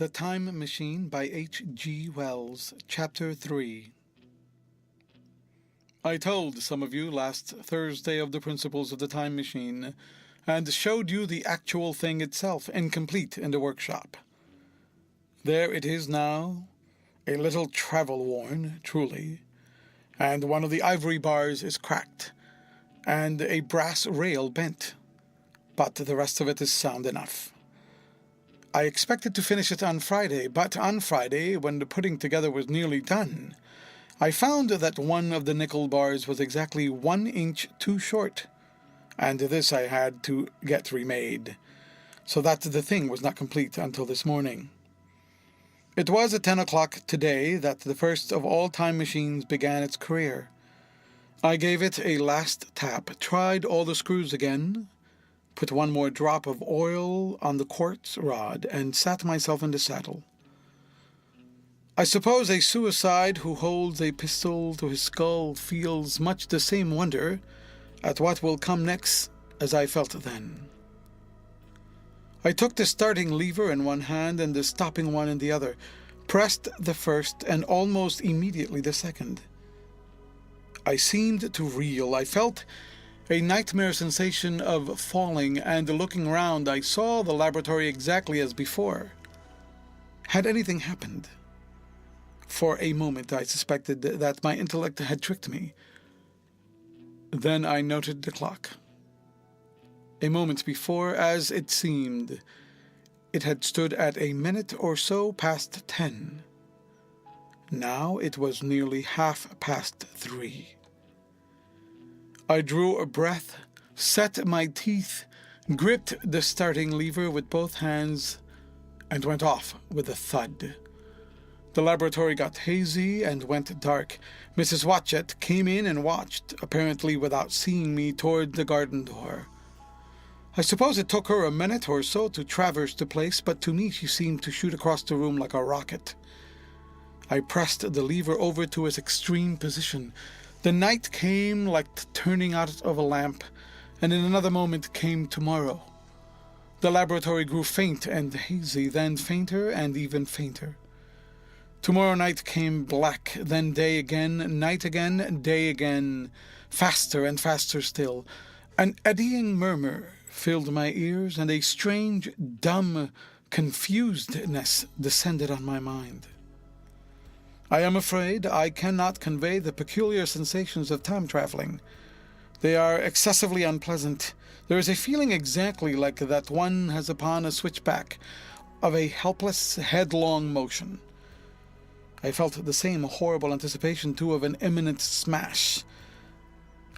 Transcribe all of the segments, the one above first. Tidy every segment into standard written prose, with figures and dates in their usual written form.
The Time Machine by H.G. Wells, Chapter 3. I told some of you last Thursday of the principles of the time machine, and showed you the actual thing itself, incomplete in the workshop. There it is now, a little travel-worn, truly, and one of the ivory bars is cracked, and a brass rail bent, but the rest of it is sound enough. I expected to finish it on Friday, but on Friday, when the putting together was nearly done, I found that one of the nickel bars was exactly 1 inch too short, and this I had to get remade, so that the thing was not complete until this morning. It was at 10 o'clock today that the first of all time machines began its career. I gave it a last tap, tried all the screws again, put one more drop of oil on the quartz rod, and sat myself in the saddle. I suppose a suicide who holds a pistol to his skull feels much the same wonder at what will come next as I felt then. I took the starting lever in one hand and the stopping one in the other, pressed the first and almost immediately the second. I seemed to reel. I felt a nightmare sensation of falling, and looking round, I saw the laboratory exactly as before. Had anything happened? For a moment I suspected that my intellect had tricked me. Then I noted the clock. A moment before, as it seemed, it had stood at a minute or so past 10. Now it was nearly 3:30. I drew a breath, set my teeth, gripped the starting lever with both hands, and went off with a thud. The laboratory got hazy and went dark. Mrs. Watchett came in and watched, apparently without seeing me, toward the garden door. I suppose it took her a minute or so to traverse the place, but to me she seemed to shoot across the room like a rocket. I pressed the lever over to its extreme position. The night came like the turning out of a lamp, and in another moment came tomorrow. The laboratory grew faint and hazy, then fainter and even fainter. Tomorrow night came black, then day again, night again, day again, faster and faster still. An eddying murmur filled my ears, and a strange, dumb confusedness descended on my mind. I am afraid I cannot convey the peculiar sensations of time traveling. They are excessively unpleasant. There is a feeling exactly like that one has upon a switchback, of a helpless, headlong motion. I felt the same horrible anticipation, too, of an imminent smash.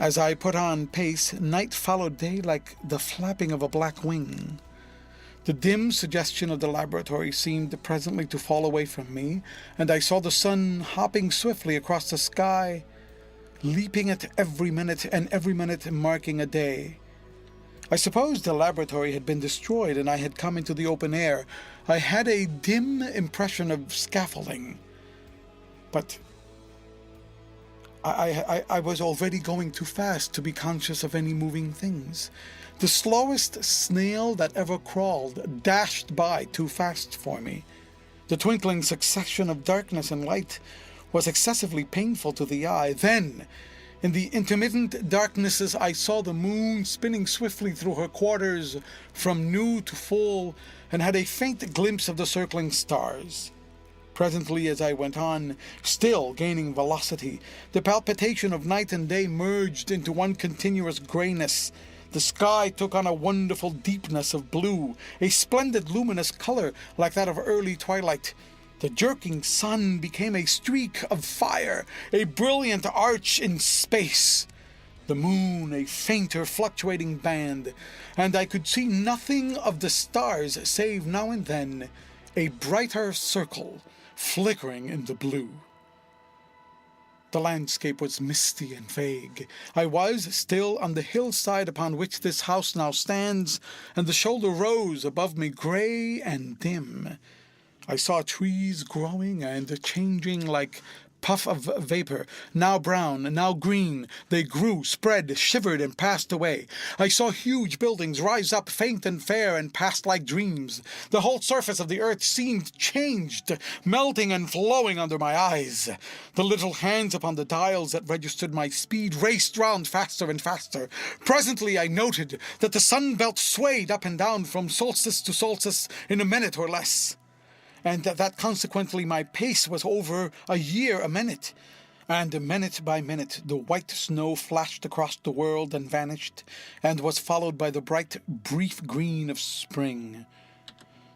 As I put on pace, night followed day like the flapping of a black wing. The dim suggestion of the laboratory seemed presently to fall away from me, and I saw the sun hopping swiftly across the sky, leaping at every minute, and every minute marking a day. I supposed the laboratory had been destroyed, and I had come into the open air. I had a dim impression of scaffolding, but I was already going too fast to be conscious of any moving things. The slowest snail that ever crawled dashed by too fast for me. The twinkling succession of darkness and light was excessively painful to the eye. Then, in the intermittent darknesses, I saw the moon spinning swiftly through her quarters from new to full, and had a faint glimpse of the circling stars. Presently, as I went on, still gaining velocity, the palpitation of night and day merged into one continuous grayness. The sky took on a wonderful deepness of blue, a splendid luminous color like that of early twilight. The jerking sun became a streak of fire, a brilliant arch in space. The moon a fainter fluctuating band, and I could see nothing of the stars save now and then a brighter circle flickering in the blue. The landscape was misty and vague. I was still on the hillside upon which this house now stands, and the shoulder rose above me gray and dim. I saw trees growing and changing like puff of vapor, now brown, now green. They grew, spread, shivered, and passed away. I saw huge buildings rise up, faint and fair, and passed like dreams. The whole surface of the earth seemed changed, melting and flowing under my eyes. The little hands upon the dials that registered my speed raced round faster and faster. Presently I noted that the sun belt swayed up and down from solstice to solstice in a minute or less, and that consequently my pace was over a year a minute. And minute by minute the white snow flashed across the world and vanished, and was followed by the bright, brief green of spring.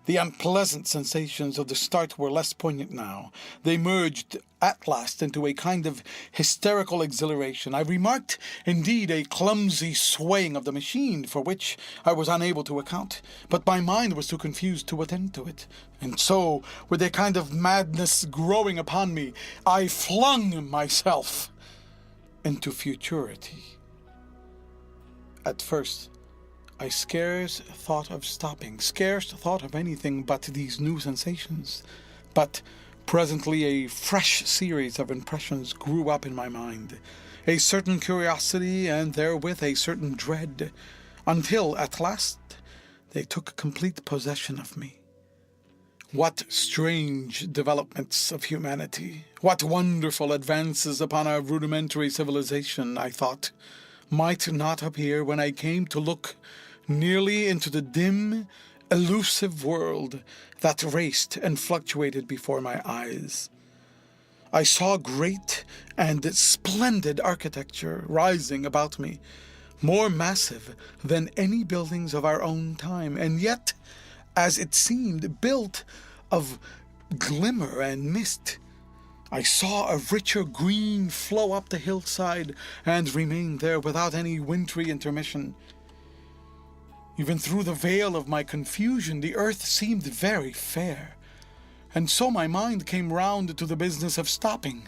The unpleasant sensations of the start were less poignant now. They merged at last into a kind of hysterical exhilaration. I remarked, indeed, a clumsy swaying of the machine, for which I was unable to account, but my mind was too confused to attend to it. And so, with a kind of madness growing upon me, I flung myself into futurity. At first, I scarce thought of stopping, scarce thought of anything but these new sensations. But presently a fresh series of impressions grew up in my mind, a certain curiosity and therewith a certain dread, until at last they took complete possession of me. What strange developments of humanity, what wonderful advances upon our rudimentary civilization, I thought, might not appear when I came to look nearly into the dim, elusive world that raced and fluctuated before my eyes. I saw great and splendid architecture rising about me, more massive than any buildings of our own time, and yet, as it seemed, built of glimmer and mist. I saw a richer green flow up the hillside and remain there without any wintry intermission. Even through the veil of my confusion, the earth seemed very fair, and so my mind came round to the business of stopping.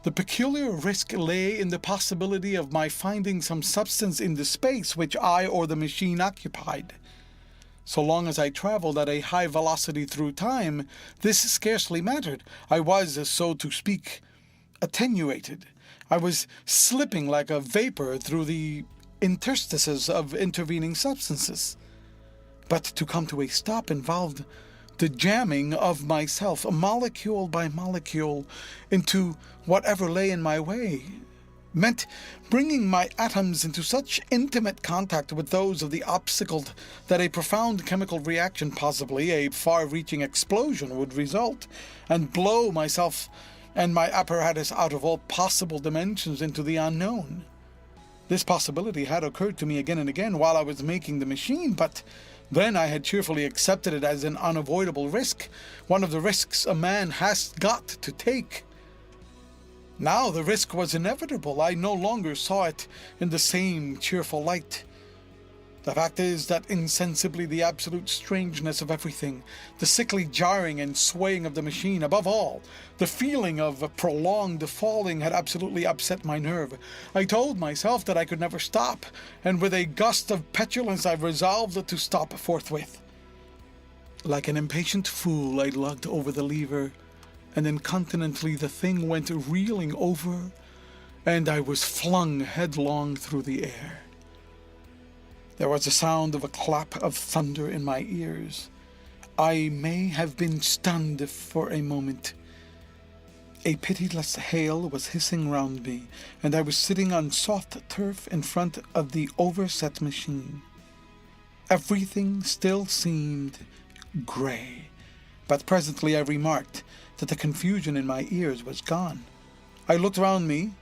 The peculiar risk lay in the possibility of my finding some substance in the space which I or the machine occupied. So long as I traveled at a high velocity through time, this scarcely mattered. I was, so to speak, attenuated. I was slipping like a vapor through the interstices of intervening substances. But to come to a stop involved the jamming of myself, molecule by molecule, into whatever lay in my way, meant bringing my atoms into such intimate contact with those of the obstacle that a profound chemical reaction, possibly a far-reaching explosion, would result, and blow myself and my apparatus out of all possible dimensions into the unknown. This possibility had occurred to me again and again while I was making the machine, but then I had cheerfully accepted it as an unavoidable risk, one of the risks a man has got to take. Now the risk was inevitable. I no longer saw it in the same cheerful light. The fact is that insensibly the absolute strangeness of everything, the sickly jarring and swaying of the machine, above all, the feeling of prolonged falling had absolutely upset my nerve. I told myself that I could never stop, and with a gust of petulance I resolved to stop forthwith. Like an impatient fool, I lugged over the lever, and incontinently the thing went reeling over, and I was flung headlong through the air. There was the sound of a clap of thunder in my ears. I may have been stunned for a moment. A pitiless hail was hissing round me, and I was sitting on soft turf in front of the overset machine. Everything still seemed grey, but presently I remarked that the confusion in my ears was gone. I looked round me.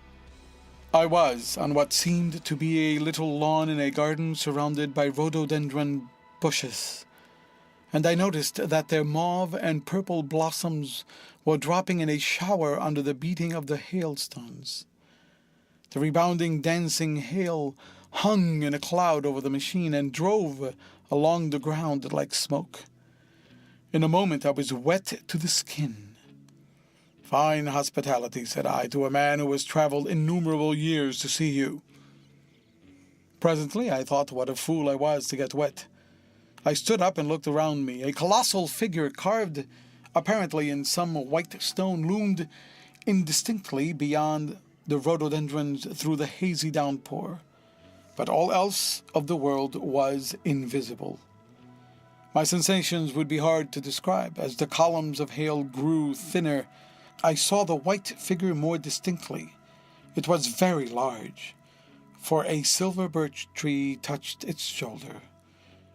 I was on what seemed to be a little lawn in a garden surrounded by rhododendron bushes, and I noticed that their mauve and purple blossoms were dropping in a shower under the beating of the hailstones. The rebounding, dancing hail hung in a cloud over the machine and drove along the ground like smoke. In a moment I was wet to the skin. "Fine hospitality," said I, "to a man who has traveled innumerable years to see you." Presently I thought what a fool I was to get wet. I stood up and looked around me. A colossal figure carved apparently in some white stone loomed indistinctly beyond the rhododendrons through the hazy downpour, but all else of the world was invisible. My sensations would be hard to describe. As the columns of hail grew thinner, I saw the white figure more distinctly. It was very large, for a silver birch tree touched its shoulder.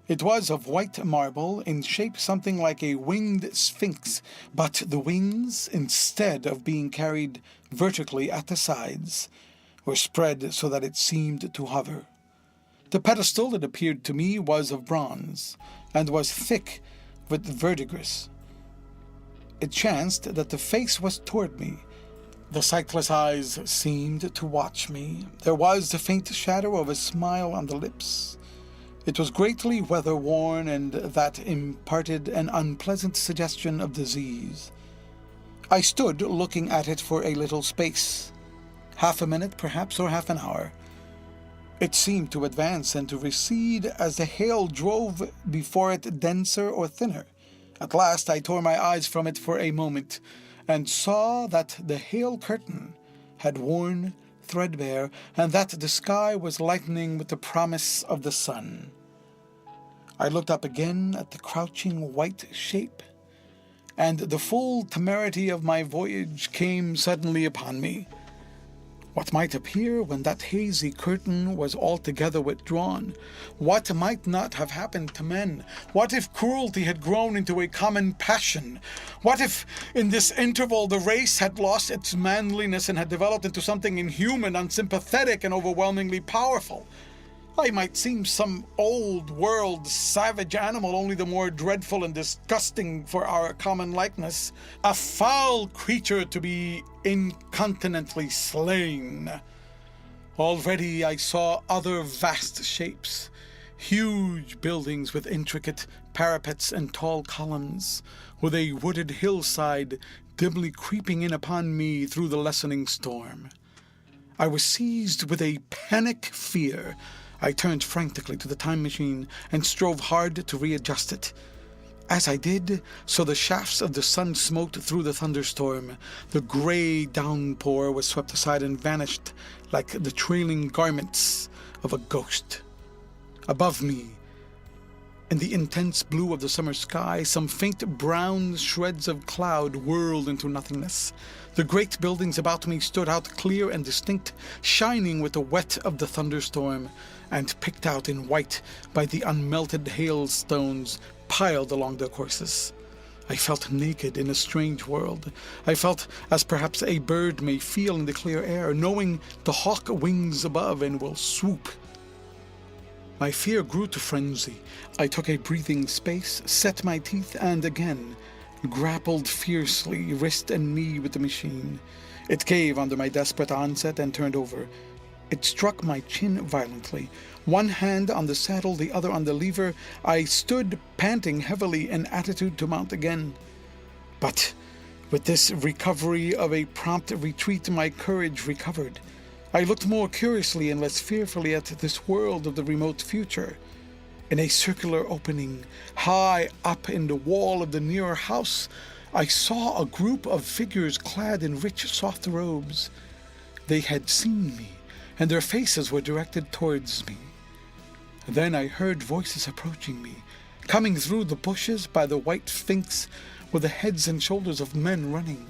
It was of white marble, in shape something like a winged sphinx, but the wings, instead of being carried vertically at the sides, were spread so that it seemed to hover. The pedestal, it appeared to me, was of bronze, and was thick with verdigris. It chanced that the face was toward me. The sightless eyes seemed to watch me. There was the faint shadow of a smile on the lips. It was greatly weather-worn, and that imparted an unpleasant suggestion of disease. I stood looking at it for a little space, half a minute perhaps, or half an hour. It seemed to advance and to recede as the hail drove before it denser or thinner. At last I tore my eyes from it for a moment, and saw that the hail curtain had worn threadbare, and that the sky was lightening with the promise of the sun. I looked up again at the crouching white shape, and the full temerity of my voyage came suddenly upon me. What might appear when that hazy curtain was altogether withdrawn? What might not have happened to men? What if cruelty had grown into a common passion? What if, in this interval, the race had lost its manliness and had developed into something inhuman, unsympathetic, and overwhelmingly powerful? I might seem some old-world savage animal, only the more dreadful and disgusting for our common likeness, a foul creature to be incontinently slain. Already I saw other vast shapes, huge buildings with intricate parapets and tall columns, with a wooded hillside dimly creeping in upon me through the lessening storm. I was seized with a panic fear. I turned frantically to the time machine and strove hard to readjust it. As I did, so the shafts of the sun smote through the thunderstorm. The gray downpour was swept aside and vanished like the trailing garments of a ghost. Above me, in the intense blue of the summer sky, some faint brown shreds of cloud whirled into nothingness. The great buildings about me stood out clear and distinct, shining with the wet of the thunderstorm, and picked out in white by the unmelted hailstones piled along their courses. I felt naked in a strange world. I felt as perhaps a bird may feel in the clear air, knowing the hawk wings above and will swoop. My fear grew to frenzy. I took a breathing space, set my teeth, and again grappled fiercely, wrist and knee, with the machine. It gave under my desperate onset and turned over. It struck my chin violently. One hand on the saddle, the other on the lever, I stood panting heavily, in attitude to mount again. But with this recovery of a prompt retreat, my courage recovered. I looked more curiously and less fearfully at this world of the remote future. In a circular opening, high up in the wall of the nearer house, I saw a group of figures clad in rich, soft robes. They had seen me, and their faces were directed towards me. Then I heard voices approaching me, coming through the bushes by the white sphinx, with the heads and shoulders of men running.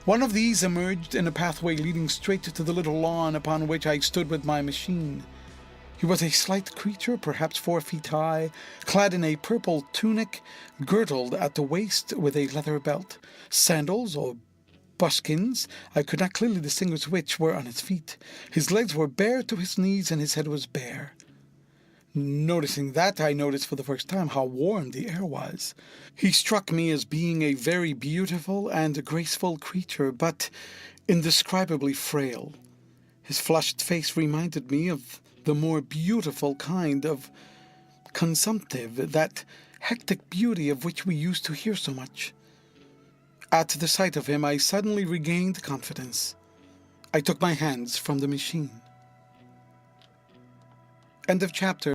One of these emerged in a pathway leading straight to the little lawn upon which I stood with my machine. He was a slight creature, perhaps 4 feet high, clad in a purple tunic, girdled at the waist with a leather belt. Sandals or buskins, I could not clearly distinguish which, were on his feet. His legs were bare to his knees, and his head was bare. Noticing that, I noticed for the first time how warm the air was. He struck me as being a very beautiful and graceful creature, but indescribably frail. His flushed face reminded me of the more beautiful kind of consumptive, that hectic beauty of which we used to hear so much. At the sight of him, I suddenly regained confidence. I took my hands from the machine. End of chapter.